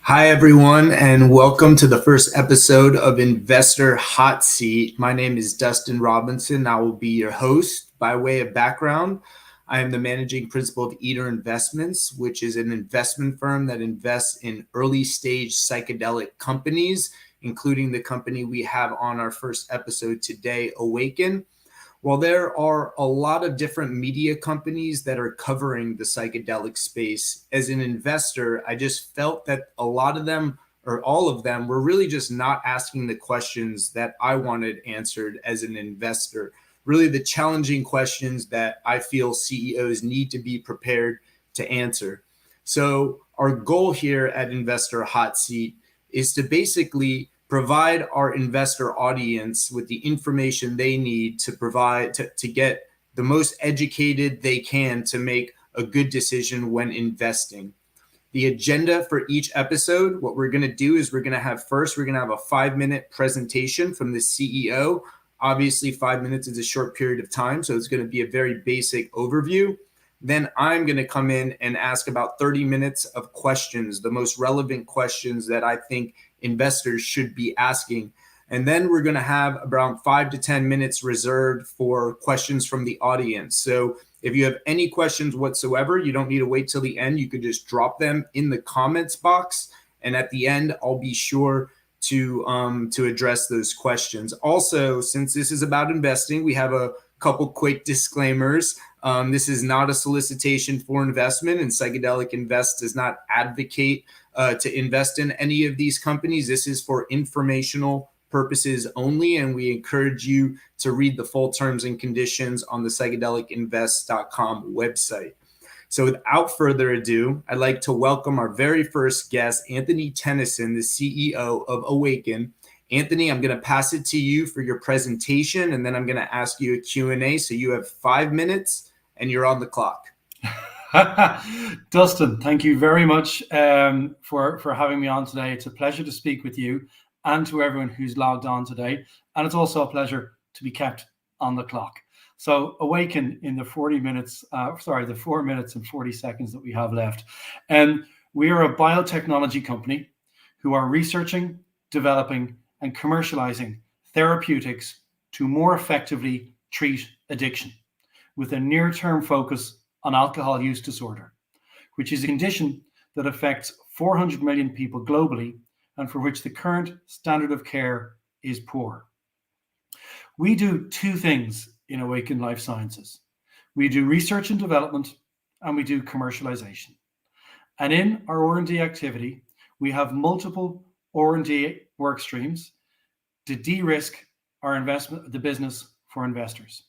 Hi, everyone, and welcome to the first episode of Investor Hotseat. My name is Dustin Robinson. I will be your host. By way of background, I am the managing principal of Iter Investments, which is an investment firm that invests in early stage psychedelic companies, including the company we have on our first episode today, Awakn. While there are a lot of different media companies that are covering the psychedelic space, as an investor, I just felt that a lot of them or all of them were really just not asking the questions that I wanted answered as an investor. Really, the challenging questions that I feel CEOs need to be prepared to answer. So, our goal here at Investor Hot Seat is to basically provide our investor audience with the information they need to provide to get the most educated they can to make a good decision when investing. The agenda for each episode, what we're going to do is we're going to have a 5-minute presentation from the CEO. Obviously, 5 minutes is a short period of time, so it's going to be a very basic overview. Then I'm going to come in and ask about 30 minutes of questions, the most relevant questions that I think investors should be asking. And then we're going to have around 5 to 10 minutes reserved for questions from the audience. So if you have any questions whatsoever, you don't need to wait till the end. You could just drop them in the comments box. And at the end, I'll be sure to address those questions. Also, since this is about investing, we have a couple quick disclaimers. This is not a solicitation for investment, and Psychedelic Invest does not advocate to invest in any of these companies. This is for informational purposes only, and we encourage you to read the full terms and conditions on the psychedelicinvest.com website. So without further ado, I'd like to welcome our very first guest, Anthony Tennyson, the CEO of Awakn. Anthony, I'm going to pass it to you for your presentation, and then I'm going to ask you a Q&A. So you have 5 minutes, and you're on the clock. Dustin, thank you very much for having me on today. It's a pleasure to speak with you and to everyone who's logged on today. And it's also a pleasure to be kept on the clock. So Awakn in the 4 minutes and 40 seconds that we have left. We are a biotechnology company who are researching, developing, and commercializing therapeutics to more effectively treat addiction with a near-term focus on alcohol use disorder, which is a condition that affects 400 million people globally and for which the current standard of care is poor. We do two things in Awakn Life Sciences. We do research and development, and we do commercialization. And in our R&D activity, we have multiple R&D work streams to de-risk the business for investors.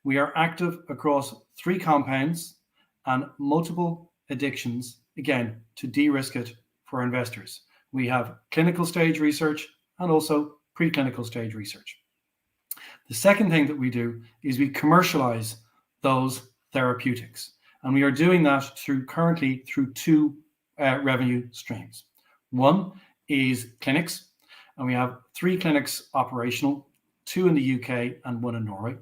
We are active across 3 compounds and multiple addictions, again, to de-risk it for investors. We have clinical stage research and also preclinical stage research. The second thing that we do is we commercialize those therapeutics. And we are doing that currently through 2 revenue streams. One is clinics, and we have 3 clinics operational, 2 in the UK and 1 in Norway.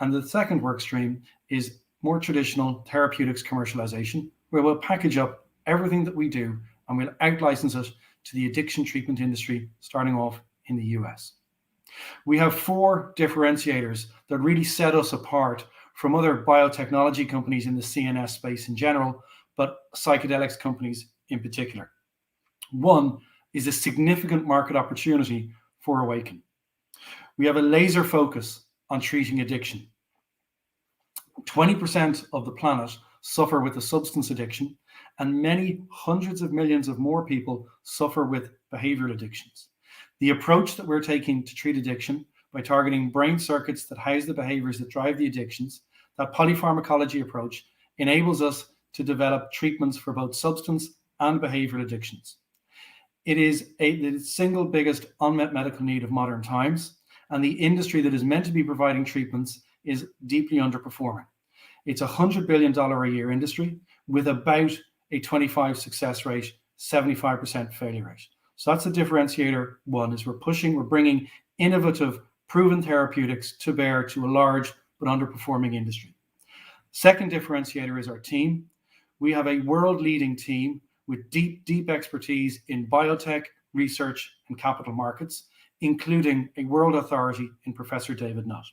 And the second work stream is more traditional therapeutics commercialization, where we'll package up everything that we do and we'll out-license it to the addiction treatment industry, starting off in the US. We have 4 differentiators that really set us apart from other biotechnology companies in the CNS space in general, but psychedelics companies in particular. One is a significant market opportunity for Awakn. We have a laser focus on treating addiction. 20% of the planet suffer with a substance addiction, and many hundreds of millions of more people suffer with behavioral addictions. The approach that we're taking to treat addiction by targeting brain circuits that house the behaviors that drive the addictions, that polypharmacology approach enables us to develop treatments for both substance and behavioral addictions. It is the single biggest unmet medical need of modern times, and the industry that is meant to be providing treatments is deeply underperforming. It's a $100 billion a year industry with about a 25 success rate, 75% failure rate. So that's the differentiator. One is we're bringing innovative, proven therapeutics to bear to a large but underperforming industry. Second differentiator is our team. We have a world-leading team with deep expertise in biotech, research, and capital markets, including a world authority in Professor David Nutt.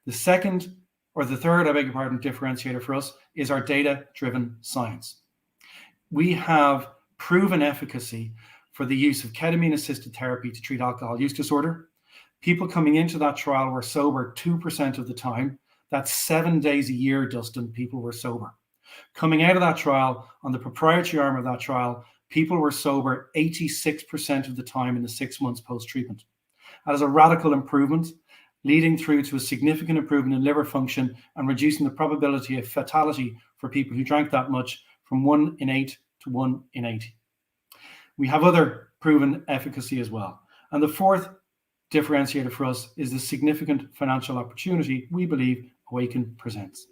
The third, differentiator for us is our data-driven science. We have proven efficacy for the use of ketamine-assisted therapy to treat alcohol use disorder. People coming into that trial were sober 2% of the time. That's 7 days a year, Dustin, people were sober. Coming out of that trial, on the proprietary arm of that trial, people were sober 86% of the time in the 6 months post-treatment. That is a radical improvement, leading through to a significant improvement in liver function and reducing the probability of fatality for people who drank that much from 1 in 8 to 1 in 80. We have other proven efficacy as well. And the fourth differentiator for us is the significant financial opportunity we believe Awakn presents.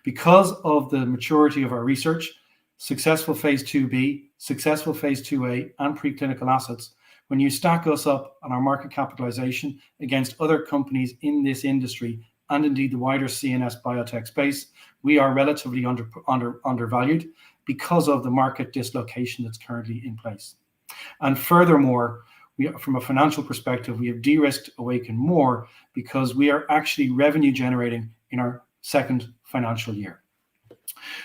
Because of the maturity of our research, successful phase 2B, successful phase 2A, and preclinical assets, when you stack us up on our market capitalization against other companies in this industry, and indeed the wider CNS biotech space, we are relatively undervalued because of the market dislocation that's currently in place. And furthermore, from a financial perspective, we have de-risked Awakn more because we are actually revenue generating in our second financial year.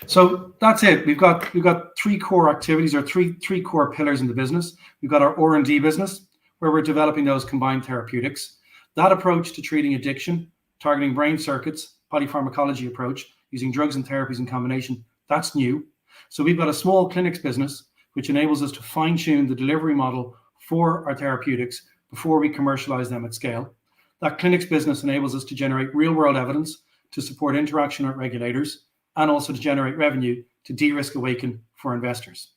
So that's it. We've got 3 core activities, or three core pillars in the business. We've got our R&D business, where we're developing those combined therapeutics. That approach to treating addiction, targeting brain circuits, polypharmacology approach, using drugs and therapies in combination, that's new. So we've got a small clinics business, which enables us to fine-tune the delivery model for our therapeutics before we commercialize them at scale. That clinics business enables us to generate real-world evidence to support interaction with regulators, and also to generate revenue to de-risk Awakn for investors.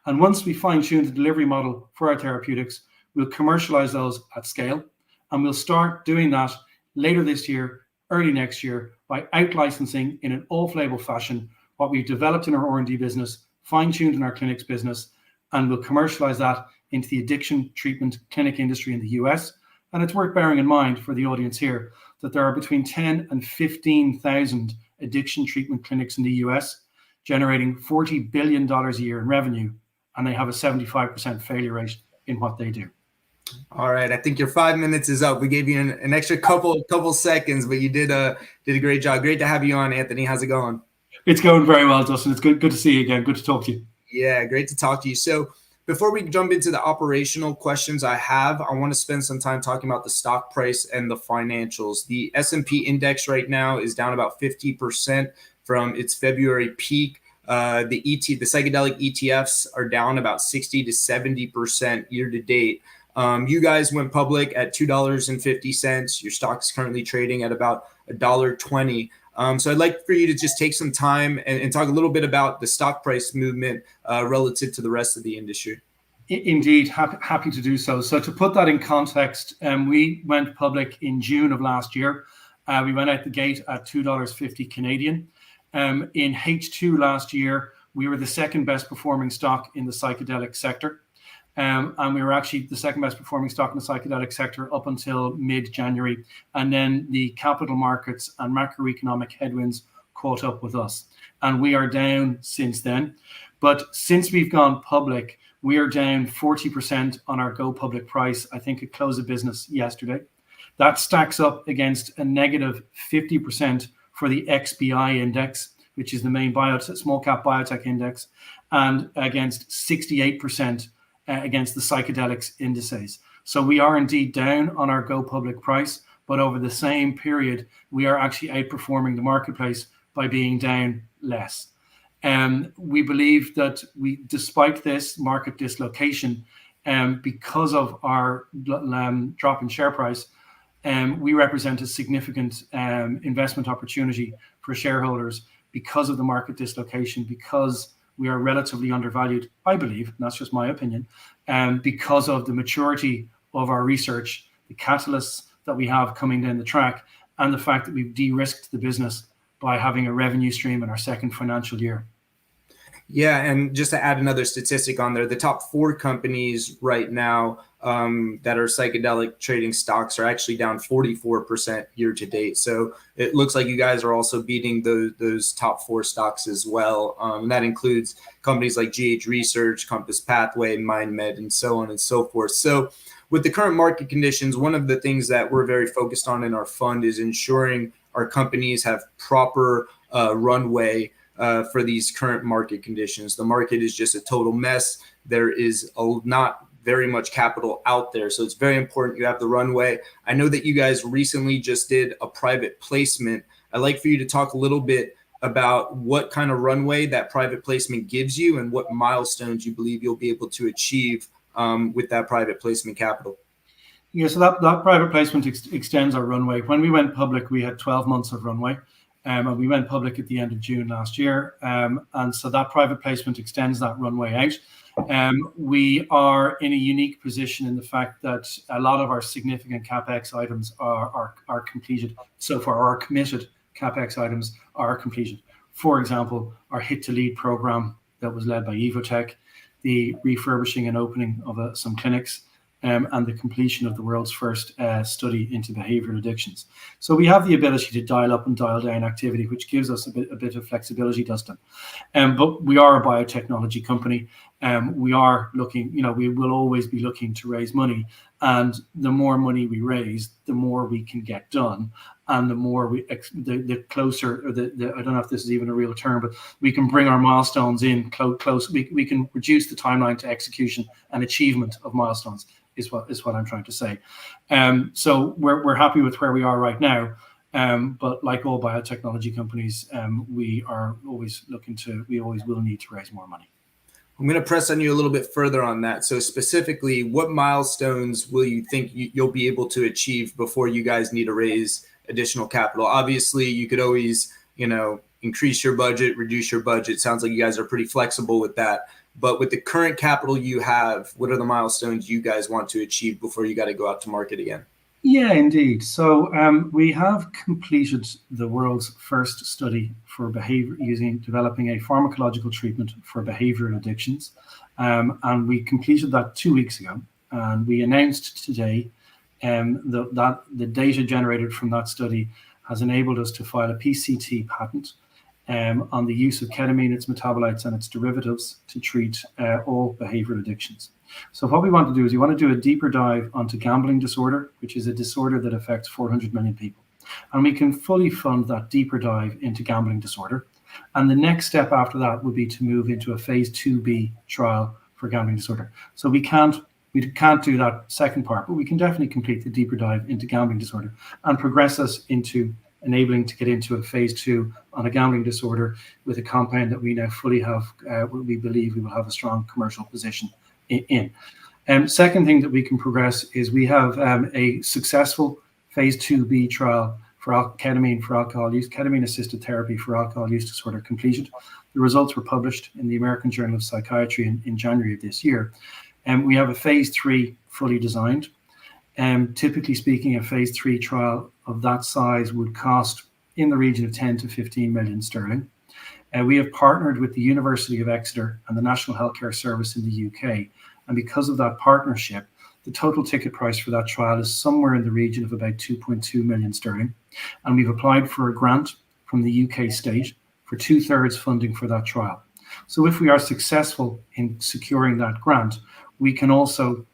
And once we fine-tune the delivery model for our therapeutics, we'll commercialize those at scale, and we'll start doing that later this year, early next year, by out-licensing in an off-label fashion what we've developed in our R&D business, fine-tuned in our clinics business, and we'll commercialize that into the addiction treatment clinic industry in the US. And it's worth bearing in mind for the audience here that there are between 10 and 15,000 addiction treatment clinics in the US, generating $40 billion a year in revenue, and they have a 75% failure rate in what they do. All right, I think your 5 minutes is up. We gave you an extra couple seconds, but you did a great job. Great to have you on, Anthony. How's it going? It's going very well, Dustin. It's good to see you again. Good to talk to you. Yeah, great to talk to you. So before we jump into the operational questions I want to spend some time talking about the stock price and the financials. The S&P index right now is down about 50% from its February peak. The psychedelic ETFs are down about 60 to 70% year to date. You guys went public at $2.50. Your stock is currently trading at about $1.20. So I'd like for you to just take some time and talk a little bit about the stock price movement relative to the rest of the industry. Indeed, happy to do so. So to put that in context, we went public in June of last year. We went out the gate at $2.50 Canadian. In H2 last year, we were the second best performing stock in the psychedelic sector. And we were actually the second best performing stock in the psychedelic sector up until mid-January. And then the capital markets and macroeconomic headwinds caught up with us. And we are down since then. But since we've gone public, we are down 40% on our go public price. I think it closed of business yesterday. That stacks up against a negative 50% for the XBI index, which is the main small cap biotech index, and against 68% against the psychedelics indices. So we are indeed down on our go public price, but over the same period, we are actually outperforming the marketplace by being down less. We believe that despite this market dislocation, because of our drop in share price, we represent a significant investment opportunity for shareholders because of the market dislocation, because we are relatively undervalued, I believe, and that's just my opinion, because of the maturity of our research, the catalysts that we have coming down the track, and the fact that we've de-risked the business by having a revenue stream in our second financial year. Yeah, and just to add another statistic on there, the top 4 companies right now that are psychedelic trading stocks are actually down 44% year to date. So it looks like you guys are also beating those top 4 stocks as well. And that includes companies like GH Research, Compass Pathway, MindMed, and so on and so forth. So with the current market conditions, one of the things that we're very focused on in our fund is ensuring our companies have proper runway for these current market conditions. The market is just a total mess. There is not very much capital out there. So it's very important you have the runway. I know that you guys recently just did a private placement. I'd like for you to talk a little bit about what kind of runway that private placement gives you and what milestones you believe you'll be able to achieve with that private placement capital. Yeah, so that private placement extends our runway. When we went public, we had 12 months of runway. And we went public at the end of June last year. And so that private placement extends that runway out. We are in a unique position in the fact that a lot of our significant CapEx items are completed so far. Our committed CapEx items are completed. For example, our Hit to Lead program that was led by Evotech, the refurbishing and opening of some clinics, and the completion of the world's first study into behavioral addictions. So we have the ability to dial up and dial down activity, which gives us a bit of flexibility, Dustin. But we are a biotechnology company. We are looking, we will always be looking to raise money. And the more money we raise, the more we can get done. And the more the closer, I don't know if this is even a real term, but we can bring our milestones in close. We can reduce the timeline to execution and achievement of milestones. Is what I'm trying to say. So we're happy with where we are right now. But like all biotechnology companies, we always will need to raise more money. I'm going to press on you a little bit further on that. So specifically, what milestones will you think you'll be able to achieve before you guys need to raise additional capital? Obviously, you could always, increase your budget, reduce your budget. Sounds like you guys are pretty flexible with that. But with the current capital you have, what are the milestones you guys want to achieve before you got to go out to market again? Yeah, indeed. So we have completed the world's first study for developing a pharmacological treatment for behavioral addictions. And we completed that 2 weeks ago. And we announced today that the data generated from that study has enabled us to file a PCT patent on the use of ketamine, its metabolites, and its derivatives to treat all behavioral addictions. So what we want to do is we want to do a deeper dive onto gambling disorder, which is a disorder that affects 400 million people. And we can fully fund that deeper dive into gambling disorder. And the next step after that would be to move into a phase 2B trial for gambling disorder. So we can't do that second part, but we can definitely complete the deeper dive into gambling disorder and progress us into enabling to get into a phase 2 on a gambling disorder with a compound that we now fully have, we believe we will have a strong commercial position in. Second thing that we can progress is we have a successful phase 2B trial for ketamine for alcohol use, ketamine-assisted therapy for alcohol use disorder completed. The results were published in the American Journal of Psychiatry in January of this year. And we have a phase 3 fully designed. Typically speaking, a phase 3 trial of that size would cost in the region of 10 to 15 million sterling. We have partnered with the University of Exeter and the National Healthcare Service in the UK. And because of that partnership, the total ticket price for that trial is somewhere in the region of about 2.2 million sterling. And we've applied for a grant from the UK state for 2/3 funding for that trial. So if we are successful in securing that grant, we can also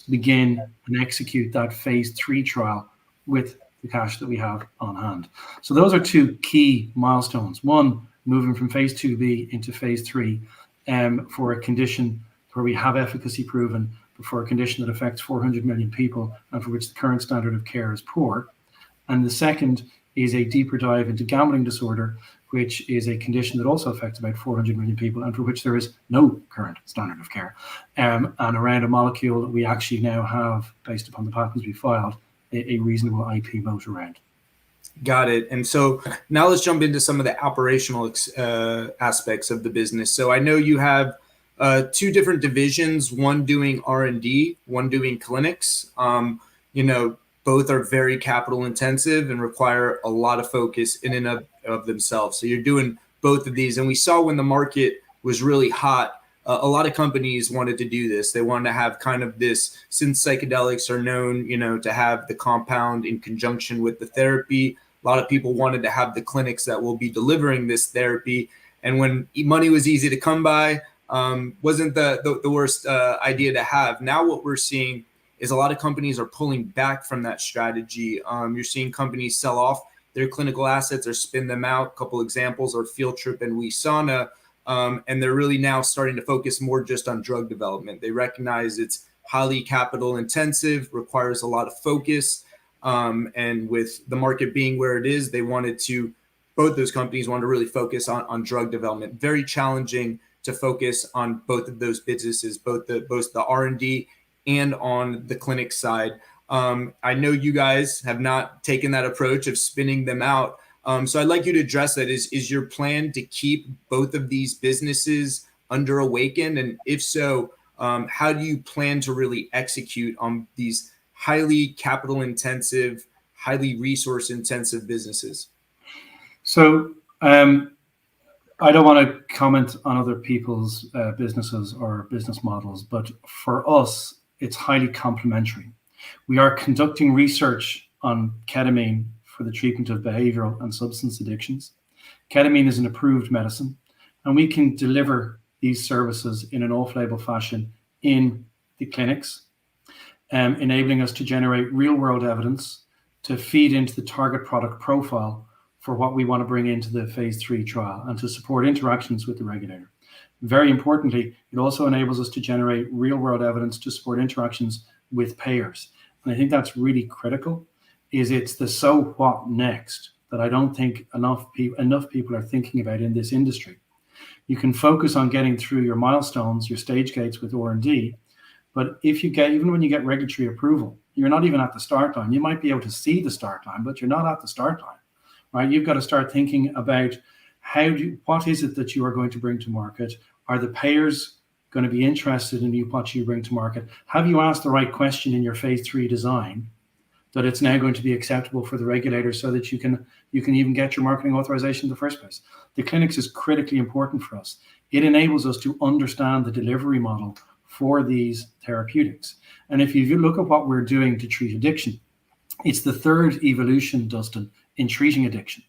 begin and execute that phase 3 trial with the cash that we have on hand. So those are 2 key milestones. One, moving from phase 2B into phase 3 for a condition where we have efficacy proven, but for a condition that affects 400 million people and for which the current standard of care is poor. And the second is a deeper dive into gambling disorder, which is a condition that also affects about 400 million people and for which there is no current standard of care. And around a molecule that we actually now have, based upon the patents we filed, a reasonable IP moat around. Got it. And so now let's jump into some of the operational aspects of the business. So I know you have 2 different divisions, one doing R&D, one doing clinics. Both are very capital intensive and require a lot of focus in and of themselves. So you're doing both of these. And we saw when the market was really hot, a lot of companies wanted to do this. They wanted to have kind of this, since psychedelics are known, to have the compound in conjunction with the therapy. A lot of people wanted to have the clinics that will be delivering this therapy. And when money was easy to come by, wasn't the worst idea to have. Now what we're seeing is a lot of companies are pulling back from that strategy. You're seeing companies sell off their clinical assets or spin them out. A couple examples are Field Trip and WeSauna. And they're really now starting to focus more just on drug development. They recognize it's highly capital intensive, requires a lot of focus. And with the market being where it is, both those companies wanted to really focus on drug development. Very challenging to focus on both of those businesses, both the R&D and on the clinic side. I know you guys have not taken that approach of spinning them out. So I'd like you to address that. Is your plan to keep both of these businesses under Awakn? And if so, how do you plan to really execute on these highly capital intensive, highly resource intensive businesses? So I don't want to comment on other people's businesses or business models, but for us, it's highly complementary. We are conducting research on ketamine for the treatment of behavioral and substance addictions. Ketamine is an approved medicine, and we can deliver these services in an off-label fashion in the clinics, enabling us to generate real-world evidence to feed into the target product profile for what we want to bring into the phase 3 trial and to support interactions with the regulator. Very importantly, it also enables us to generate real-world evidence to support interactions with payers. And I think that's really critical. It's the so what next that I don't think enough people are thinking about in this industry. You can focus on getting through your milestones, your stage gates with R&D, but even when you get regulatory approval, you're not even at the start line. You might be able to see the start line, but you're not at the start line, right? You've got to start thinking about what is it that you are going to bring to market? Are the payers going to be interested in what you bring to market? Have you asked the right question in your phase 3 design that it's now going to be acceptable for the regulator so that you can even get your marketing authorization in the first place? The clinics is critically important for us. It enables us to understand the delivery model for these therapeutics. And if you look at what we're doing to treat addiction, it's the third evolution, Dustin, in treating addiction.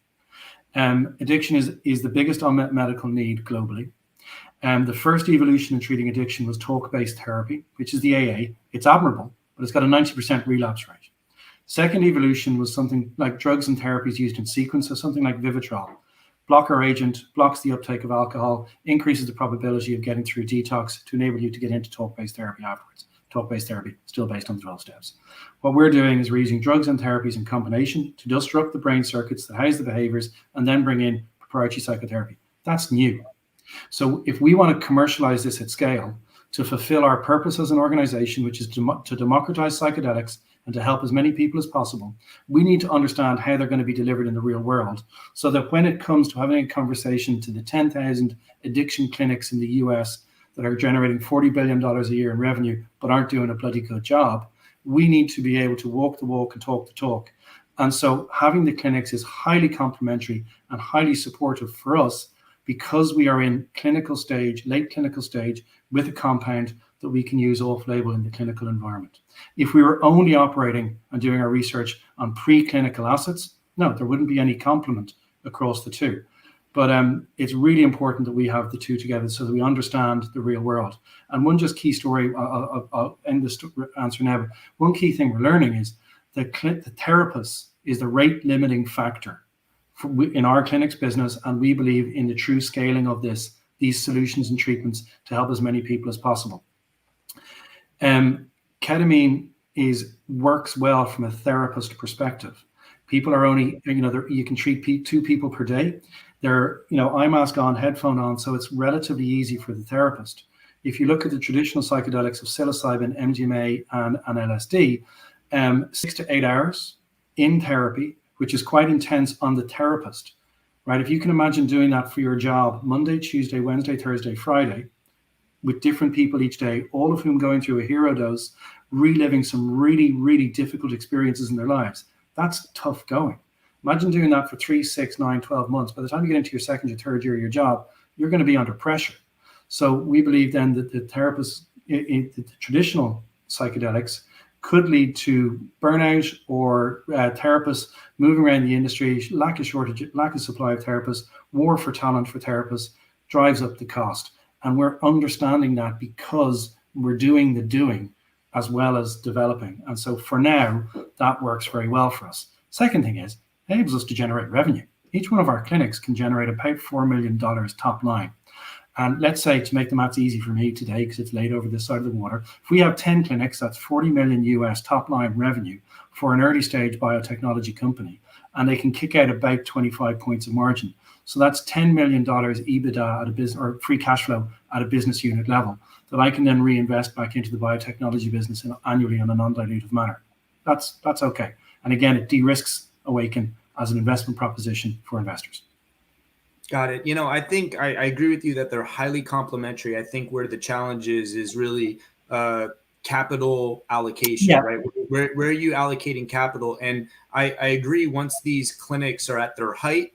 Addiction is the biggest unmet medical need globally. The first evolution in treating addiction was talk-based therapy, which is the AA. It's admirable, but it's got a 90% relapse rate. Second evolution was something like drugs and therapies used in sequence, so something like Vivitrol. Blocker agent blocks the uptake of alcohol, increases the probability of getting through detox to enable you to get into talk-based therapy afterwards. Talk-based therapy, still based on the 12 steps. What we're doing is we're using drugs and therapies in combination to disrupt the brain circuits that house the behaviors and then bring in proprietary psychotherapy. That's new. So if we want to commercialize this at scale to fulfill our purpose as an organization, which is to democratize psychedelics and to help as many people as possible, we need to understand how they're going to be delivered in the real world so that when it comes to having a conversation to the 10,000 addiction clinics in the US that are generating $40 billion a year in revenue but aren't doing a bloody good job, we need to be able to walk the walk and talk the talk. And so having the clinics is highly complementary and highly supportive for us because we are in late clinical stage with a compound that we can use off-label in the clinical environment. If we were only operating and doing our research on preclinical assets, no, there wouldn't be any complement across the two. But it's really important that we have the two together so that we understand the real world. And one just key story, I'll end this answer now, but one key thing we're learning is that the therapist is the rate limiting factor in our clinics business, and we believe in the true scaling of these solutions and treatments to help as many people as possible. Ketamine works well from a therapist perspective. People are only, you can treat 2 people per day. They're, eye mask on, headphone on, so it's relatively easy for the therapist. If you look at the traditional psychedelics of psilocybin, MDMA, and LSD, 6 to 8 hours in therapy, which is quite intense on the therapist, right? If you can imagine doing that for your job Monday, Tuesday, Wednesday, Thursday, Friday, with different people each day, all of whom going through a hero dose, reliving some really, really difficult experiences in their lives. That's tough going. Imagine doing that for 3, 6, 9, 12 months. By the time you get into your second or third year of your job, you're going to be under pressure. So we believe then that the therapists, the traditional psychedelics, could lead to burnout or therapists moving around the industry, lack of supply of therapists, war for talent for therapists, drives up the cost. And we're understanding that because we're doing the doing as well as developing. And so for now, that works very well for us. Second thing is, it enables us to generate revenue. Each one of our clinics can generate about $4 million top line. And let's say, to make the maths easy for me today, because it's laid over this side of the water, if we have 10 clinics, that's 40 million US top line revenue for an early stage biotechnology company, and they can kick out about 25 points of margin. So that's $10 million EBITDA at a business, or free cash flow at a business unit level, that I can then reinvest back into the biotechnology business annually in a non-dilutive manner. That's okay. And again, it de-risks Awakn as an investment proposition for investors. Got it. I think I agree with you that they're highly complementary. I think where the challenge is really capital allocation, right? Where are you allocating capital? And I agree, once these clinics are at their height,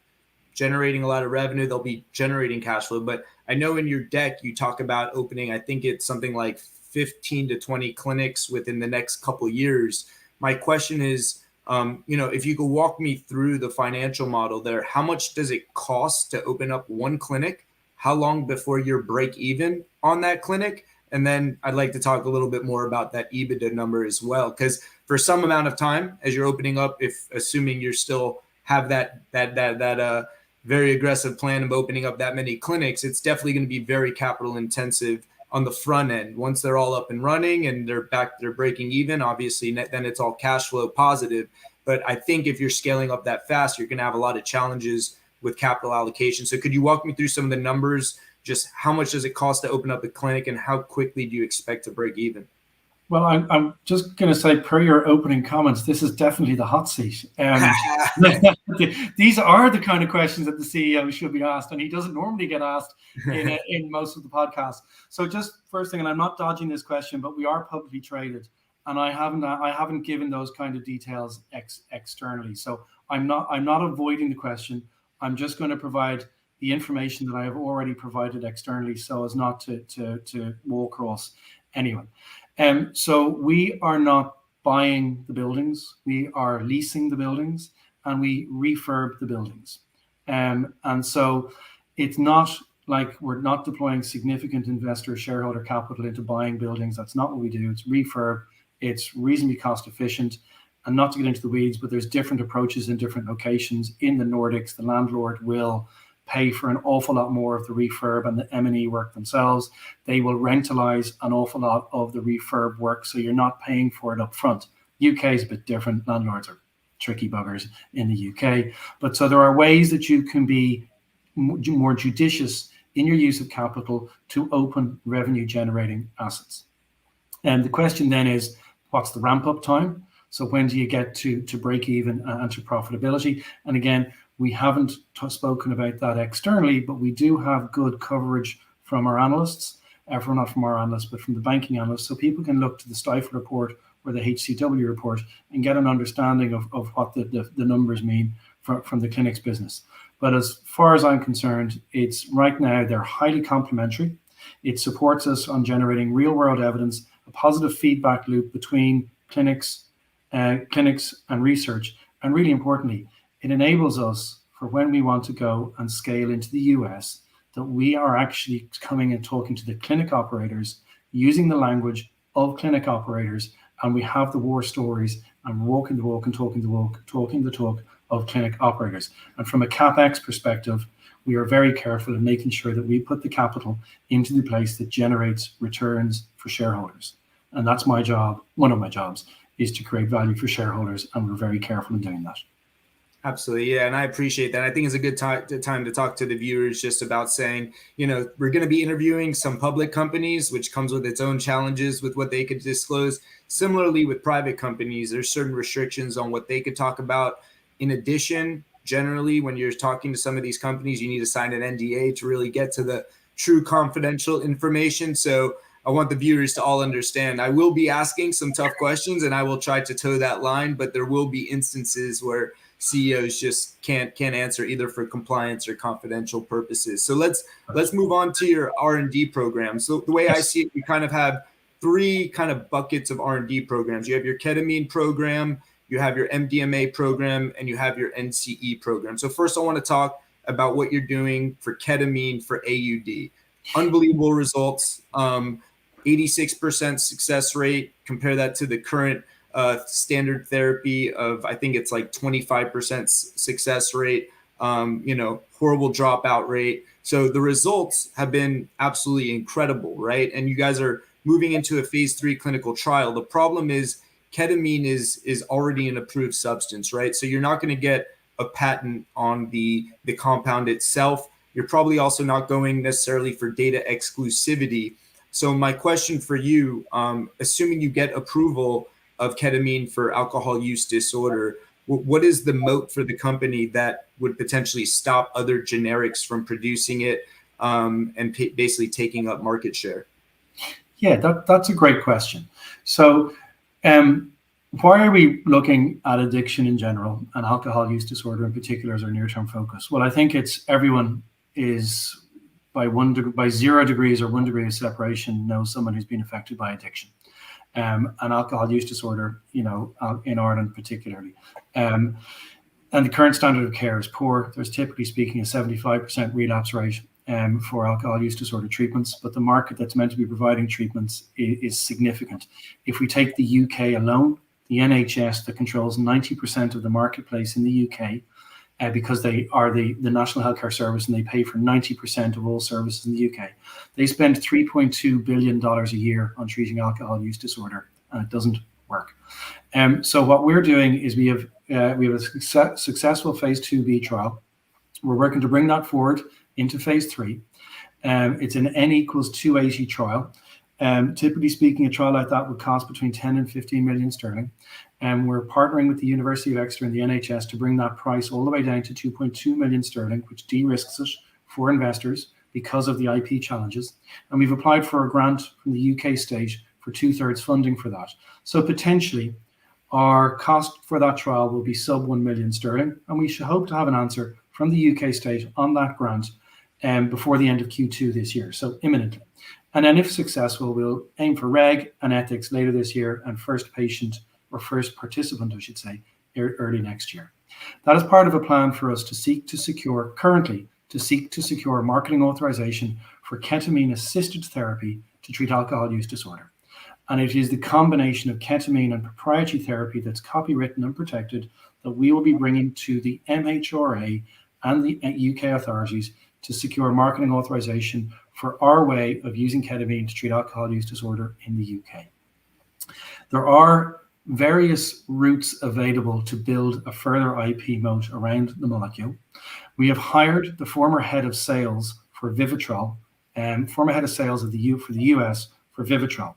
generating a lot of revenue, they'll be generating cash flow. But I know in your deck, you talk about opening, I think it's something like 15 to 20 clinics within the next couple of years. My question is, if you could walk me through the financial model there, how much does it cost to open up one clinic? How long before you're break even on that clinic? And then I'd like to talk a little bit more about that EBITDA number as well, because for some amount of time as you're opening up, if assuming you still have that very aggressive plan of opening up that many clinics, it's definitely going to be very capital intensive on the front end. Once they're all up and running and they're breaking even, obviously then it's all cash flow positive. But I think if you're scaling up that fast, you're going to have a lot of challenges with capital allocation. So could you walk me through some of the numbers? Just how much does it cost to open up a clinic, and how quickly do you expect to break even? Well, I'm just going to say, per your opening comments, this is definitely the hot seat. These are the kind of questions that the CEO should be asked, and he doesn't normally get asked in most of the podcasts. So just first thing, and I'm not dodging this question, but we are publicly traded, and I haven't given those kind of details externally. So I'm not avoiding the question. I'm just going to provide the information that I have already provided externally, so as not to walk across anyone. So we are not buying the buildings, we are leasing the buildings, and we refurb the buildings. And so it's not like we're not deploying significant investor shareholder capital into buying buildings. That's not what we do. It's refurb. It's reasonably cost efficient. And not to get into the weeds, but there's different approaches in different locations. In the Nordics, the landlord will pay for an awful lot more of the refurb and the M&E work themselves. They will rentalize an awful lot of the refurb work, so you're not paying for it up front. UK is a bit different. Landlords are tricky buggers in the UK. But so there are ways that you can be more judicious in your use of capital to open revenue generating assets. And the question then is, what's the ramp up time? So when do you get to break even and to profitability? And again, we haven't spoken about that externally, but we do have good coverage from our analysts, not from our analysts, but from the banking analysts. So people can look to the Stifel report or the HCW report and get an understanding of what the numbers mean from the clinics business. But as far as I'm concerned, it's right now, they're highly complementary. It supports us on generating real world evidence, a positive feedback loop between clinics and research. And really importantly, it enables us for when we want to go and scale into the US, that we are actually coming and talking to the clinic operators using the language of clinic operators, and we have the war stories and walking the walk and talking the talk of clinic operators. And from a CapEx perspective, we are very careful in making sure that we put the capital into the place that generates returns for shareholders. And that's my job. One of my jobs is to create value for shareholders, and we're very careful in doing that. Absolutely. Yeah. And I appreciate that. I think it's a good time to talk to the viewers just about saying, we're going to be interviewing some public companies, which comes with its own challenges with what they could disclose. Similarly, with private companies, there's certain restrictions on what they could talk about. In addition, generally, when you're talking to some of these companies, you need to sign an NDA to really get to the true confidential information. So I want the viewers to all understand, I will be asking some tough questions and I will try to toe that line, but there will be instances where CEOs just can't answer either for compliance or confidential purposes. So let's move on to your R&D program. So the way I see it, you kind of have three kind of buckets of R&D programs. You have your ketamine program, you have your MDMA program, and you have your NCE program. So first I want to talk about what you're doing for ketamine for AUD. Unbelievable results, 86% success rate. Compare that to the current standard therapy of, I think it's like 25% success rate, horrible dropout rate. So the results have been absolutely incredible, right? And you guys are moving into a phase 3 clinical trial. The problem is ketamine is already an approved substance, right? So you're not going to get a patent on the compound itself. You're probably also not going necessarily for data exclusivity. So my question for you, assuming you get approval of ketamine for alcohol use disorder, what is the moat for the company that would potentially stop other generics from producing it and basically taking up market share? Yeah, that's a great question. So why are we looking at addiction in general and alcohol use disorder in particular as our near-term focus? Well, I think it's everyone is by 0 degrees or 1 degree of separation knows someone who's been affected by addiction. And alcohol use disorder, in Ireland particularly. And the current standard of care is poor. There's typically speaking a 75% relapse rate for alcohol use disorder treatments, but the market that's meant to be providing treatments is significant. If we take the UK alone, the NHS that controls 90% of the marketplace in the UK, because they are the National Healthcare Service and they pay for 90% of all services in the UK. They spend $3.2 billion a year on treating alcohol use disorder, and it doesn't work. So what we're doing is we have a successful phase 2B trial. We're working to bring that forward into phase 3. It's an N equals 280 trial. Typically speaking, a trial like that would cost between 10 and 15 million sterling. And we're partnering with the University of Exeter and the NHS to bring that price all the way down to 2.2 million sterling, which de-risks it for investors because of the IP challenges. And we've applied for a grant from the UK state for 2/3 funding for that. So potentially our cost for that trial will be sub 1 million sterling. And we should hope to have an answer from the UK state on that grant before the end of Q2 this year, so imminently. And then if successful, we'll aim for reg and ethics later this year and first patient or first participant, I should say, early next year. That is part of a plan for us to seek to secure marketing authorization for ketamine-assisted therapy to treat alcohol use disorder. And it is the combination of ketamine and proprietary therapy that's copywritten and protected that we will be bringing to the MHRA and the UK authorities to secure marketing authorization for our way of using ketamine to treat alcohol use disorder in the UK. There are various routes available to build a further IP moat around the molecule. We have hired the former head of sales for Vivitrol, former head of sales for the US for Vivitrol.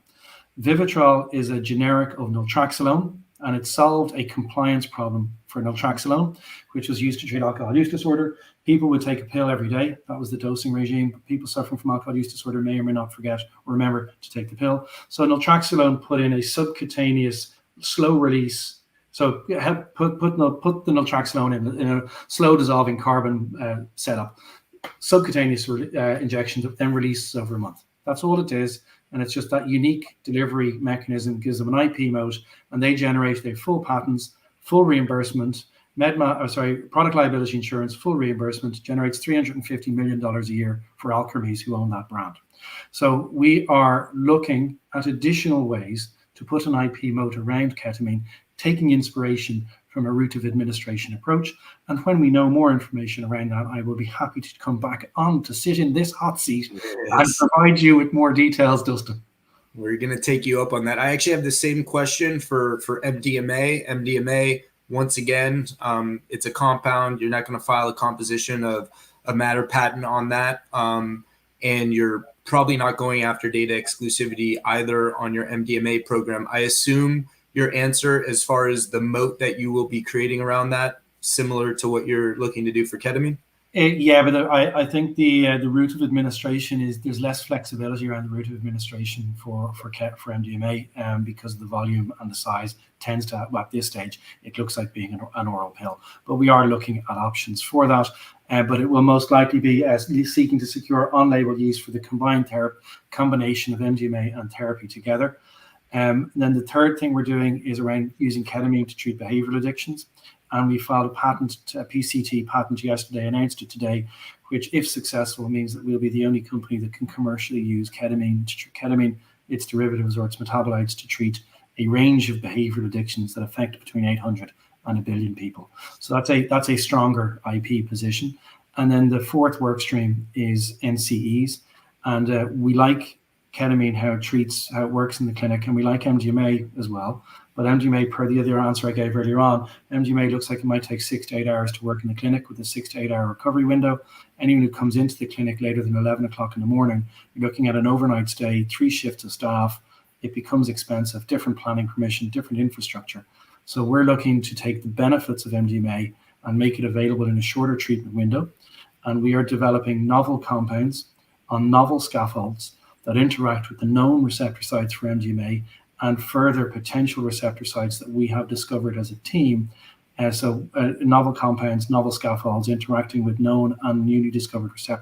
Vivitrol is a generic of naltrexone, and it solved a compliance problem for naltrexone, which was used to treat alcohol use disorder. People would take a pill every day. That was the dosing regime. People suffering from alcohol use disorder may or may not forget or remember to take the pill. So naltrexone put in a subcutaneous slow release. So help put the naltrexone in a slow dissolving carbon setup. Subcutaneous injections that then releases over a month. That's all it is. And it's just that unique delivery mechanism gives them an IP moat, and they generate their full patents, full reimbursement, product liability insurance, full reimbursement, generates $350 million a year for Alkermes who own that brand. So we are looking at additional ways to put an IP moat around ketamine, taking inspiration from a route of administration approach. And when we know more information around that, I will be happy to come back on to sit in this hot seat and provide you with more details, Dustin. We're going to take you up on that. I actually have the same question for MDMA. MDMA, once again, it's a compound. You're not going to file a composition of a matter patent on that. And you're probably not going after data exclusivity either on your MDMA program. I assume your answer as far as the moat that you will be creating around that, similar to what you're looking to do for ketamine? Yeah, but I think the route of administration is there's less flexibility around the route of administration for MDMA, because the volume and the size tends to, well, at this stage, it looks like being an oral pill. But we are looking at options for that. But it will most likely be seeking to secure on-label use for the combination of MDMA and therapy together. Then the third thing we're doing is around using ketamine to treat behavioral addictions. And we filed a PCT patent yesterday, announced it today, which, if successful, means that we'll be the only company that can commercially use ketamine, its derivatives or its metabolites, to treat a range of behavioral addictions that affect between 800 and 1 billion people. So that's a stronger IP position. And then the fourth work stream is NCEs. And we like ketamine, how it works in the clinic, and we like MDMA as well. But MDMA, per the other answer I gave earlier on, MDMA looks like it might take 6 to 8 hours to work in the clinic with a 6 to 8 hour recovery window. Anyone who comes into the clinic later than 11 o'clock in the morning, you're looking at an overnight stay, 3 shifts of staff. It becomes expensive, different planning permission, different infrastructure. So we're looking to take the benefits of MDMA and make it available in a shorter treatment window. And we are developing novel compounds on novel scaffolds that interact with the known receptor sites for MDMA and further potential receptor sites that we have discovered as a team. Novel compounds, novel scaffolds interacting with known and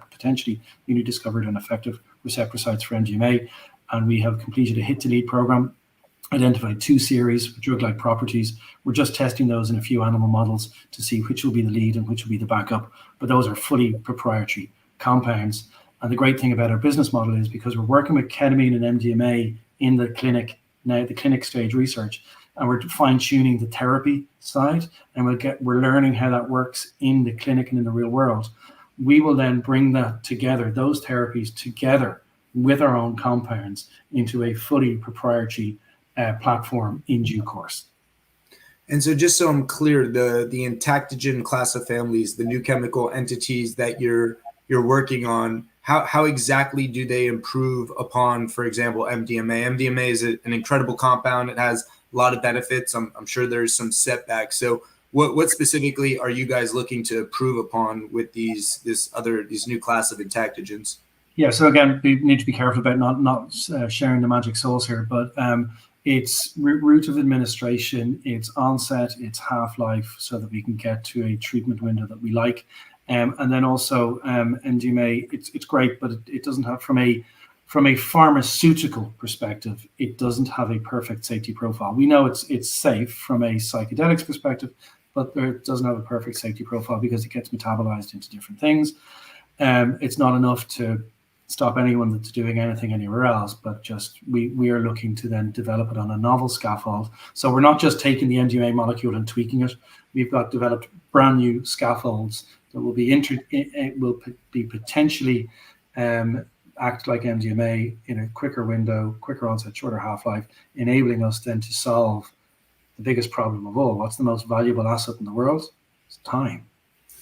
potentially newly discovered and effective receptor sites for MDMA. And we have completed a hit to lead program, identified 2 series with drug-like properties. We're just testing those in a few animal models to see which will be the lead and which will be the backup. But those are fully proprietary compounds. And the great thing about our business model is, because we're working with ketamine and MDMA in the clinic, now the clinic stage research, and we're fine-tuning the therapy side, and we're learning how that works in the clinic and in the real world. We will then bring that together, those therapies together with our own compounds, into a fully proprietary platform in due course. And so, just so I'm clear, the entactogen class of families, the new chemical entities that you're working on, how exactly do they improve upon, for example, MDMA? MDMA is an incredible compound. It has a lot of benefits. I'm sure there's some setbacks. So what specifically are you guys looking to improve upon with these new class of entactogens? Yeah, so again, we need to be careful about not sharing the magic sauce here, but it's route of administration, its onset, its half-life, so that we can get to a treatment window that we like. And then also MDMA, it's great, but it doesn't have, from a pharmaceutical perspective, it doesn't have a perfect safety profile. We know it's safe from a psychedelics perspective, but it doesn't have a perfect safety profile because it gets metabolized into different things. It's not enough to stop anyone that's doing anything anywhere else, but just we are looking to then develop it on a novel scaffold. So we're not just taking the MDMA molecule and tweaking it. We've got developed brand new scaffolds that will be potentially act like MDMA in a quicker window, quicker onset, shorter half-life, enabling us then to solve the biggest problem of all. What's the most valuable asset in the world? It's time,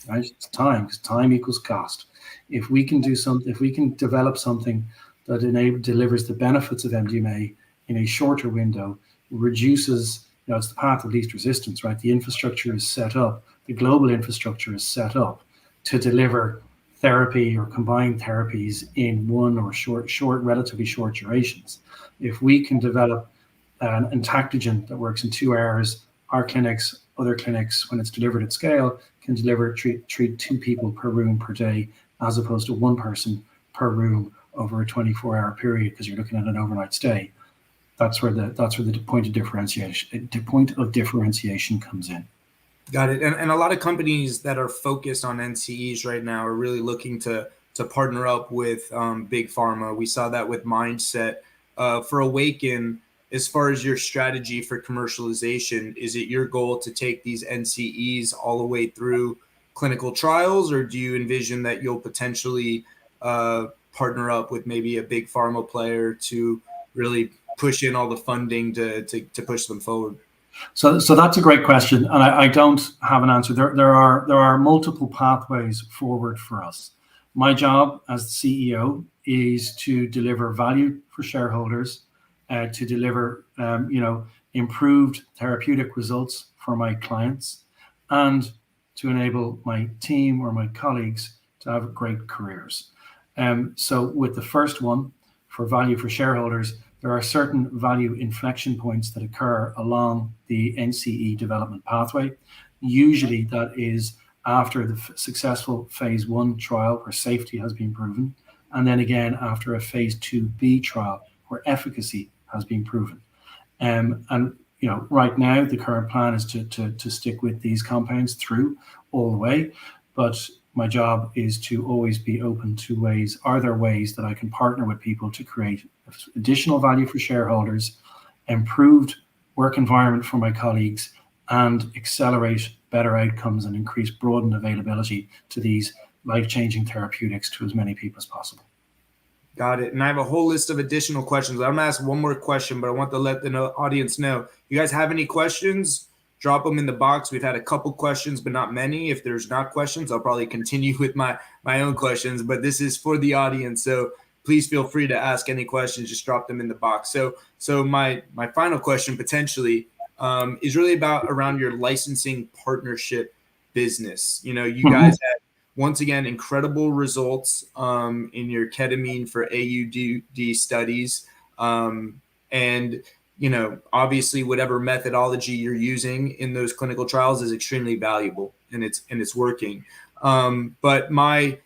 right? It's time, because time equals cost. If we can do something, if we can develop something that delivers the benefits of MDMA in a shorter window, reduces, it's the path of least resistance, right? The infrastructure is set up, the global infrastructure is set up to deliver therapy or combined therapies in one or relatively short durations. If we can develop an entactogen that works in 2 hours, our clinics, other clinics, when it's delivered at scale, can treat 2 people per room per day, as opposed to 1 person per room over a 24-hour period, because you're looking at an overnight stay. That's where the point of differentiation comes in. Got it. And a lot of companies that are focused on NCEs right now are really looking to partner up with big pharma. We saw that with Mindset. For Awakn, as far as your strategy for commercialization, is it your goal to take these NCEs all the way through clinical trials, or do you envision that you'll potentially partner up with maybe a big pharma player to really push in all the funding to push them forward? So that's a great question, and I don't have an answer. There are multiple pathways forward for us. My job as the CEO is to deliver value for shareholders, to deliver improved therapeutic results for my clients, and to enable my team or my colleagues to have great careers. So with the first one, for value for shareholders, there are certain value inflection points that occur along the NCE development pathway. Usually that is after the successful phase 1 trial where safety has been proven, and then again after a phase 2B trial where efficacy has been proven. And right now the current plan is to stick with these compounds through all the way, but my job is to always be open to ways. Are there ways that I can partner with people to create additional value for shareholders, improved work environment for my colleagues, and accelerate better outcomes and increase broadened availability to these life-changing therapeutics to as many people as possible? Got it. And I have a whole list of additional questions. I'm going to ask one more question, but I want to let the audience know. You guys have any questions? Drop them in the box. We've had a couple questions, but not many. If there's not questions, I'll probably continue with my own questions, but this is for the audience. So please feel free to ask any questions. Just drop them in the box. So my final question potentially is really around your licensing partnership business. You guys had, once again, incredible results in your ketamine for AUD studies. And obviously whatever methodology you're using in those clinical trials is extremely valuable, and it's working. But my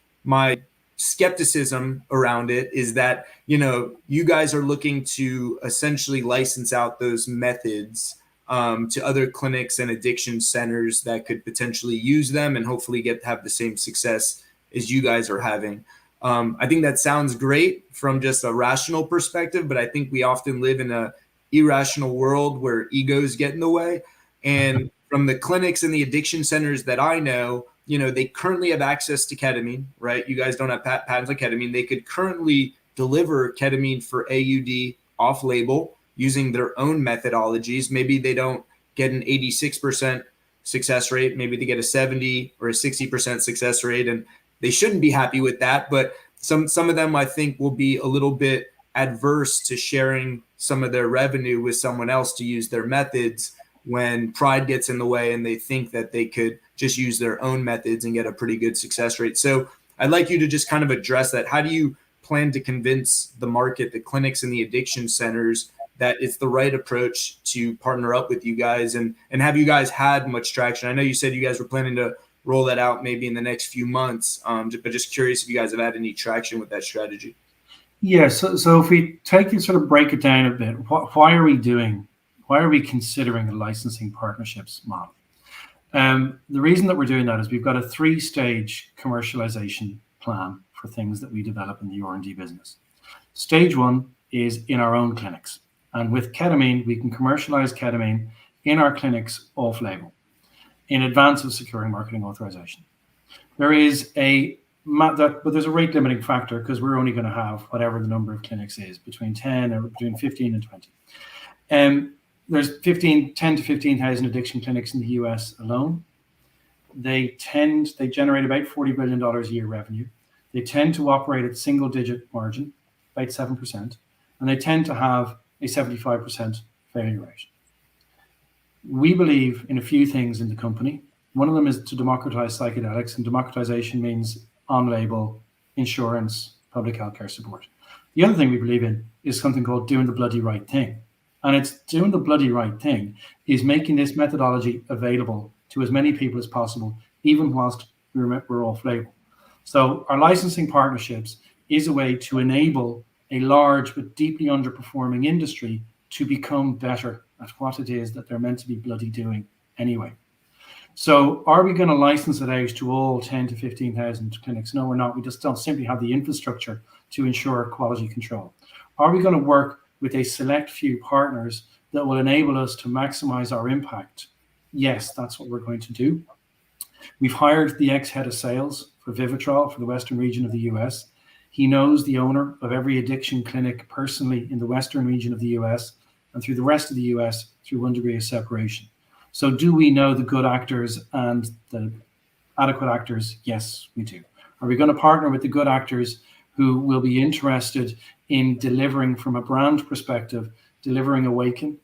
skepticism around it is that, you guys are looking to essentially license out those methods to other clinics and addiction centers that could potentially use them and hopefully have the same success as you guys are having. I think that sounds great from just a rational perspective, but I think we often live in a irrational world where egos get in the way. And from the clinics and the addiction centers that I know, they currently have access to ketamine, right? You guys don't have patents on ketamine. They could currently deliver ketamine for AUD off label using their own methodologies. Maybe they don't get an 86% success rate. Maybe they get a 70 or a 60% success rate, and they shouldn't be happy with that. But some of them, I think, will be a little bit adverse to sharing some of their revenue with someone else to use their methods when pride gets in the way and they think that they could just use their own methods and get a pretty good success rate. So I'd like you to just kind of address that. How do you plan to convince the market, the clinics and the addiction centers, that it's the right approach to partner up with you guys? And have you guys had much traction? I know you said you guys were planning to roll that out maybe in the next few months, but just curious if you guys have had any traction with that strategy. Yeah, so if we take and sort of break it down a bit, why are we considering a licensing partnerships model? The reason that we're doing that is we've got a 3-stage commercialization plan for things that we develop in the R&D business. Stage 1 is in our own clinics. And with ketamine, we can commercialize ketamine in our clinics off-label in advance of securing marketing authorization. There's a rate limiting factor because we're only going to have whatever the number of clinics is, between 10 or between 15 and 20. There's 10 to 15,000 addiction clinics in the US alone. They generate about $40 billion a year revenue. They tend to operate at single-digit margin, about 7%, and they tend to have a 75% failure rate. We believe in a few things in the company. One of them is to democratize psychedelics, and democratization means on-label insurance, public healthcare support. The other thing we believe in is something called doing the bloody right thing. And it's doing the bloody right thing is making this methodology available to as many people as possible, even whilst we're off-label. So our licensing partnerships is a way to enable a large but deeply underperforming industry to become better at what it is that they're meant to be bloody doing anyway. So are we going to license it out to all 10 to 15,000 clinics? No, we're not. We just don't simply have the infrastructure to ensure quality control. Are we going to work with a select few partners that will enable us to maximize our impact? Yes, that's what we're going to do. We've hired the ex-head of sales for Vivitrol for the Western region of the US. He knows the owner of every addiction clinic personally in the Western region of the US and through the rest of the US through one degree of separation. So do we know the good actors and the adequate actors? Yes, we do. Are we going to partner with the good actors who will be interested in delivering from a brand perspective, delivering Awakn,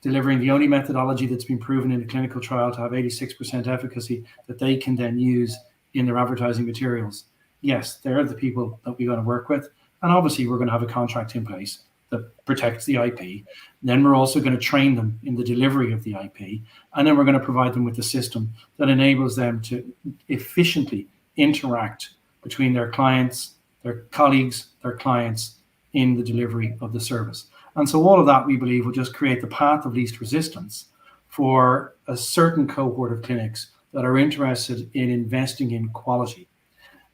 delivering the only methodology that's been proven in a clinical trial to have 86% efficacy that they can then use in their advertising materials, yes, they're the people that we're going to work with. And obviously, we're going to have a contract in place that protects the IP. Then we're also going to train them in the delivery of the IP. And then we're going to provide them with a system that enables them to efficiently interact between their clients, their colleagues, their clients in the delivery of the service. And so all of that, we believe, will just create the path of least resistance for a certain cohort of clinics that are interested in investing in quality.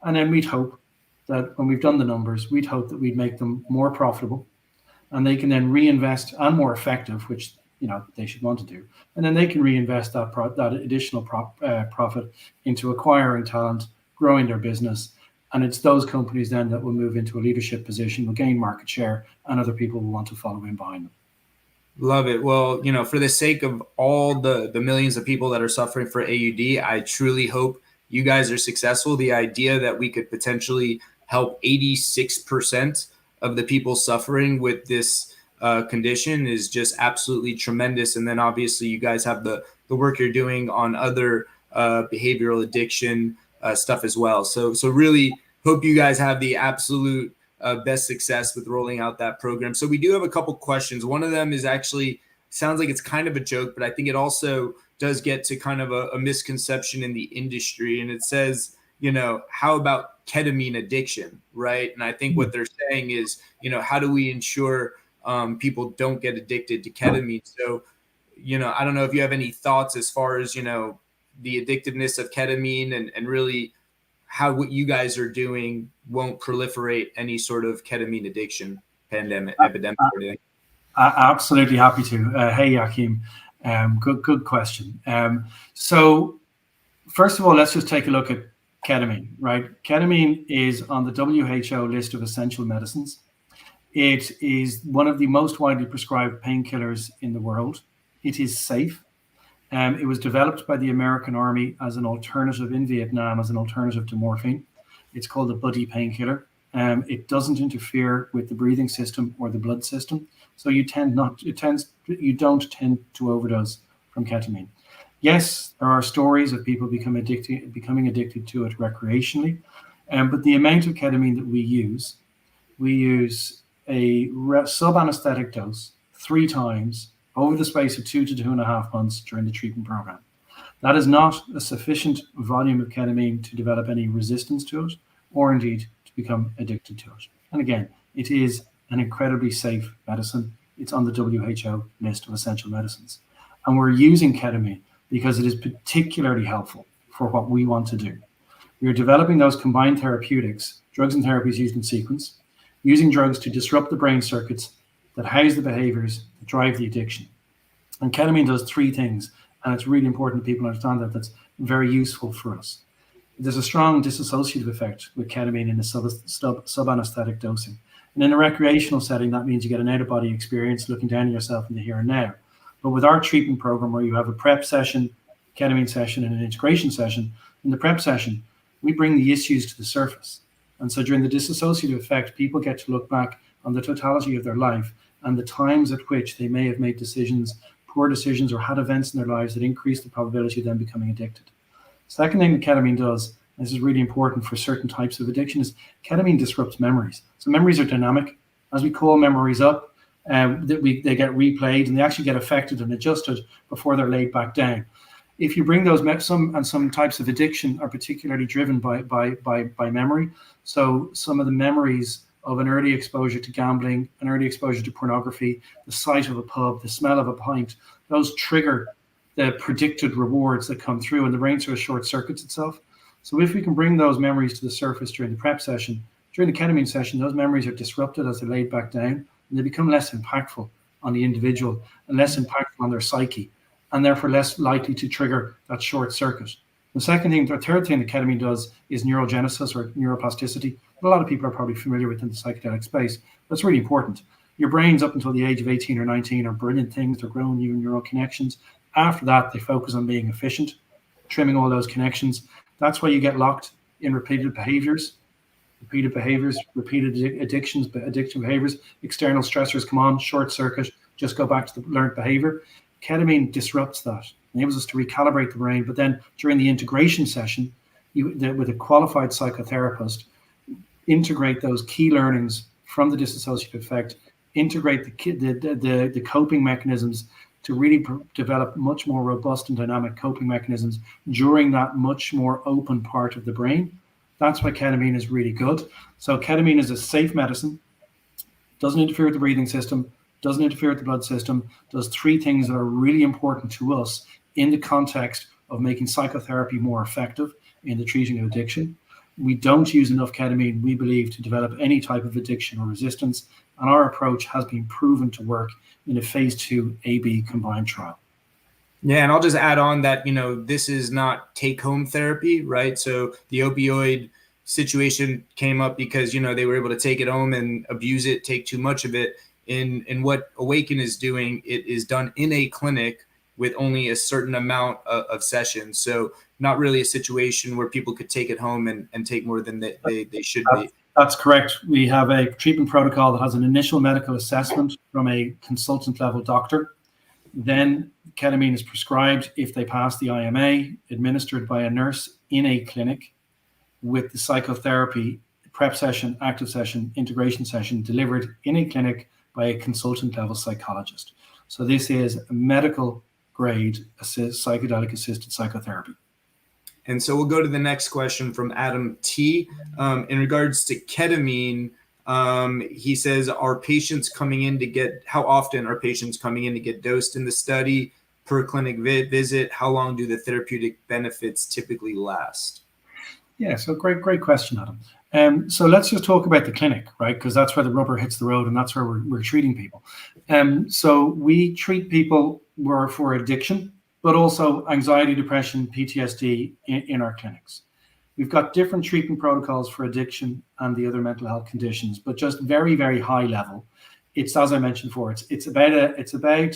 And then we'd hope that when we've done the numbers, we'd hope that we'd make them more profitable, and they can then reinvest, and more effective, which they should want to do. And then they can reinvest that additional profit into acquiring talent, growing their business. And it's those companies then that will move into a leadership position, will gain market share, and other people will want to follow in behind them. Love it. Well, for the sake of all the millions of people that are suffering for AUD, I truly hope you guys are successful. The idea that we could potentially help 86% of the people suffering with this condition is just absolutely tremendous. And then obviously you guys have the work you're doing on other behavioral addiction stuff as well. So really hope you guys have the absolute best success with rolling out that program. So we do have a couple questions. One of them is actually, sounds like it's kind of a joke, but I think it also does get to kind of a misconception in the industry. And it says, how about ketamine addiction, right? And I think what they're saying is, how do we ensure people don't get addicted to ketamine? So, I don't know if you have any thoughts as far as, the addictiveness of ketamine and really how what you guys are doing won't proliferate any sort of ketamine addiction epidemic or anything. Absolutely happy to. Hey, Joachim. Good question. So first of all, let's just take a look at ketamine, right? Ketamine is on the WHO list of essential medicines. It is one of the most widely prescribed painkillers in the world. It is safe. It was developed by the American Army as an alternative in Vietnam, as an alternative to morphine. It's called a buddy painkiller. It doesn't interfere with the breathing system or the blood system, so you don't tend to overdose from ketamine. Yes, there are stories of people becoming addicted to it recreationally, but the amount of ketamine that we use a sub-anesthetic dose 3 times over the space of 2 to 2.5 months during the treatment program. That is not a sufficient volume of ketamine to develop any resistance to it, or indeed to become addicted to it. And again, it is an incredibly safe medicine. It's on the WHO list of essential medicines. And we're using ketamine because it is particularly helpful for what we want to do. We are developing those combined therapeutics, drugs and therapies used in sequence, using drugs to disrupt the brain circuits that house the behaviors that drive the addiction. And ketamine does 3 things, and it's really important that people understand that. That's very useful for us. There's a strong dissociative effect with ketamine in the sub-anesthetic dosing. And in a recreational setting, that means you get an out-of-body experience looking down at yourself in the here and now. But with our treatment program, where you have a prep session, ketamine session, and an integration session, in the prep session, we bring the issues to the surface. And so during the dissociative effect, people get to look back on the totality of their life and the times at which they may have made decisions, poor decisions, or had events in their lives that increase the probability of them becoming addicted. Second thing that ketamine does, and this is really important for certain types of addiction, is ketamine disrupts memories. So memories are dynamic. As we call memories up, they get replayed, and they actually get affected and adjusted before they're laid back down. If you bring those, some types of addiction are particularly driven by memory. So some of the memories of an early exposure to gambling, an early exposure to pornography, the sight of a pub, the smell of a pint, those trigger the predicted rewards that come through, and the brain sort of short circuits itself. So if we can bring those memories to the surface during the prep session, during the ketamine session, those memories are disrupted as they're laid back down, and they become less impactful on the individual and less impactful on their psyche, and therefore less likely to trigger that short circuit. The third thing that ketamine does is neurogenesis or neuroplasticity. A lot of people are probably familiar with in the psychedelic space. That's really important. Your brains up until the age of 18 or 19 are brilliant things. They're growing new neural connections. After that, they focus on being efficient, trimming all those connections. That's why you get locked in repeated behaviors, repeated addictions, addiction behaviors. External stressors come on, short circuit, just go back to the learned behavior. Ketamine disrupts that, enables us to recalibrate the brain. But then during the integration session, with a qualified psychotherapist, integrate those key learnings from the dissociative effect, integrate the coping mechanisms to really develop much more robust and dynamic coping mechanisms during that much more open part of the brain. That's why ketamine is really good. So ketamine is a safe medicine, doesn't interfere with the breathing system, doesn't interfere with the blood system, does three things that are really important to us in the context of making psychotherapy more effective in the treating of addiction. We don't use enough ketamine, we believe, to develop any type of addiction or resistance, and our approach has been proven to work in a phase 2 AB combined trial. Yeah, and I'll just add on that, this is not take-home therapy, right? So the opioid situation came up because, they were able to take it home and abuse it, take too much of it. In what Awakn is doing, it is done in a clinic with only a certain amount of sessions. So not really a situation where people could take it home and take more than they should be. That's correct. We have a treatment protocol that has an initial medical assessment from a consultant level doctor. Then ketamine is prescribed if they pass the IMA, administered by a nurse in a clinic, with the psychotherapy prep session, active session, integration session delivered in a clinic by a consultant level psychologist. So this is a medical grade psychedelic assisted psychotherapy. And so we'll go to the next question from Adam T. In regards to ketamine, he says, how often are patients coming in to get dosed in the study per clinic visit? How long do the therapeutic benefits typically last? Yeah, so great question, Adam. So let's just talk about the clinic, right? Because that's where the rubber hits the road and that's where we're treating people. So we treat people for addiction, but also anxiety, depression, PTSD in our clinics. We've got different treatment protocols for addiction and the other mental health conditions, but just very, very high level. It's, as I mentioned before, it's about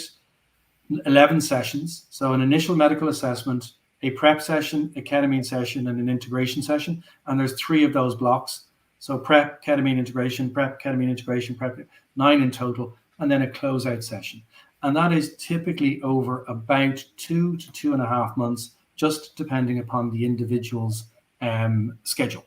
11 sessions. So an initial medical assessment, a prep session, a ketamine session, and an integration session. And there's 3 of those blocks. So prep, ketamine integration, prep, 9 in total, and then a closeout session. And that is typically over about 2 to 2.5 months, just depending upon the individual's schedule.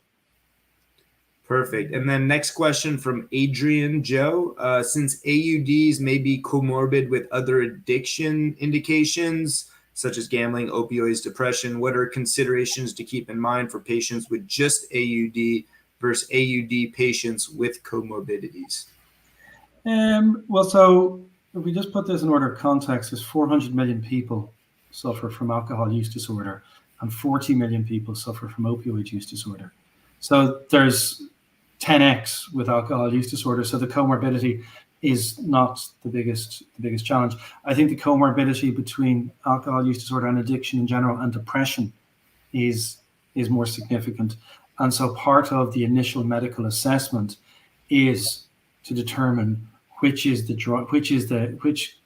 Perfect. And then next question from Adrian Joe. Since AUDs may be comorbid with other addiction indications, such as gambling, opioids, depression, what are considerations to keep in mind for patients with just AUD versus AUD patients with comorbidities? Well, so if we just put this in order of context, there's 400 million people suffer from alcohol use disorder and 40 million people suffer from opioid use disorder. So there's 10x with alcohol use disorder. So the comorbidity is not the biggest challenge. I think the comorbidity between alcohol use disorder and addiction in general and depression is more significant. And so part of the initial medical assessment is to determine which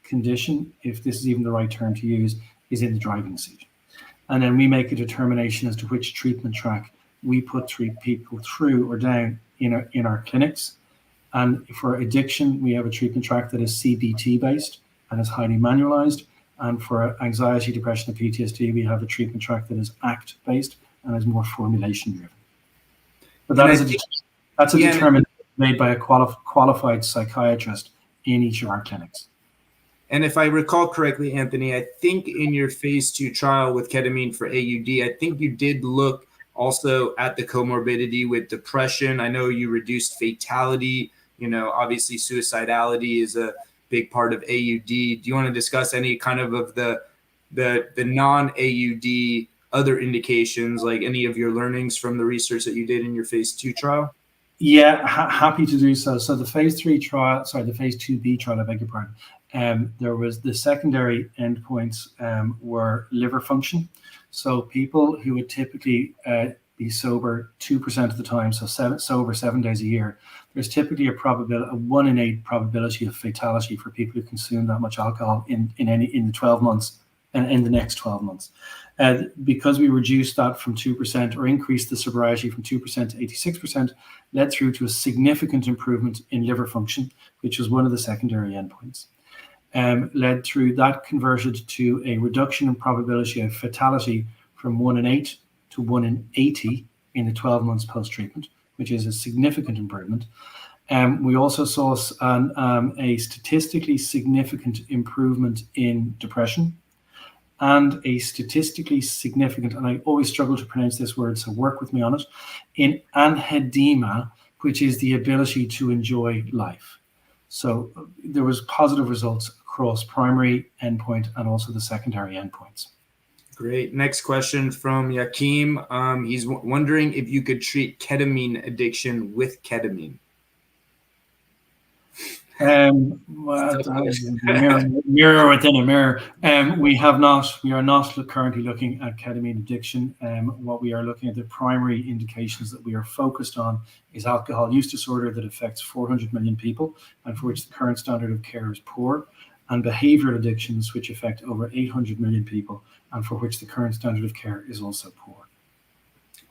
condition, if this is even the right term to use, is in the driving seat. And then we make a determination as to which treatment track we put people through or down in our clinics. And for addiction, we have a treatment track that is CBT based and is highly manualized. And for anxiety, depression, and PTSD, we have a treatment track that is ACT based and is more formulation driven. But that's a determination made by a qualified psychiatrist in each of our clinics. And if I recall correctly, Anthony, I think in your phase 2 trial with ketamine for AUD, I think you did look also at the comorbidity with depression. I know you reduced fatality. Obviously suicidality is a big part of AUD. Do you want to discuss any kind of the non-AUD other indications, like any of your learnings from the research that you did in your phase 2 trial? Yeah, happy to do so. So the phase 2B trial, I beg your pardon. There was the secondary endpoints were liver function. So people who would typically be sober 2% of the time, so sober 7 days a year, there's typically a 1 in 8 probability of fatality for people who consume that much alcohol in the 12 months and in the next 12 months. Because we reduced that from 2% or increased the sobriety from 2% to 86%, led through to a significant improvement in liver function, which was one of the secondary endpoints. Led through that converted to a reduction in probability of fatality from 1 in 8 to 1 in 80 in the 12 months post-treatment, which is a significant improvement. We also saw a statistically significant improvement in depression, and a statistically significant, and I always struggle to pronounce this word, so work with me on it, in anhedonia, which is the ability to enjoy life. So there was positive results across primary endpoint and also the secondary endpoints. Great. Next question from Yakim. He's wondering if you could treat ketamine addiction with ketamine. Mirror within a mirror. We are not currently looking at ketamine addiction. What we are looking at, the primary indications that we are focused on, is alcohol use disorder that affects 400 million people and for which the current standard of care is poor, and behavioral addictions which affect over 800 million people and for which the current standard of care is also poor.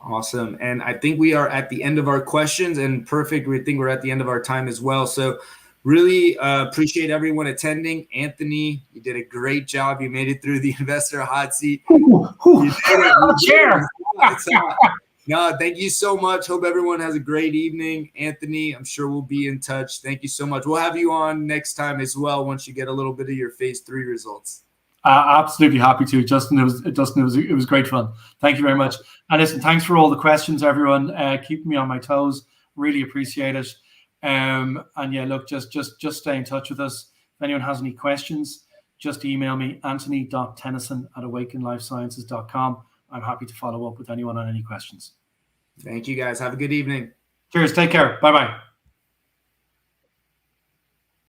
Awesome. And I think we are at the end of our questions, and perfect. We think we're at the end of our time as well. So really appreciate everyone attending. Anthony, you did a great job. You made it through the Investor Hot Seat. You did it. Chair. No, thank you so much. Hope everyone has a great evening. Anthony, I'm sure we'll be in touch. Thank you so much. We'll have you on next time as well once you get a little bit of your phase 3 results. Absolutely happy to, Justin. It was great fun. Thank you very much. And listen, thanks for all the questions, everyone. Keeping me on my toes. Really appreciate it. And yeah, look, just stay in touch with us. If anyone has any questions, just email me, anthony.tennyson@awakenlifesciences.com. I'm happy to follow up with anyone on any questions. Thank you, guys. Have a good evening. Cheers. Take care. Bye-bye.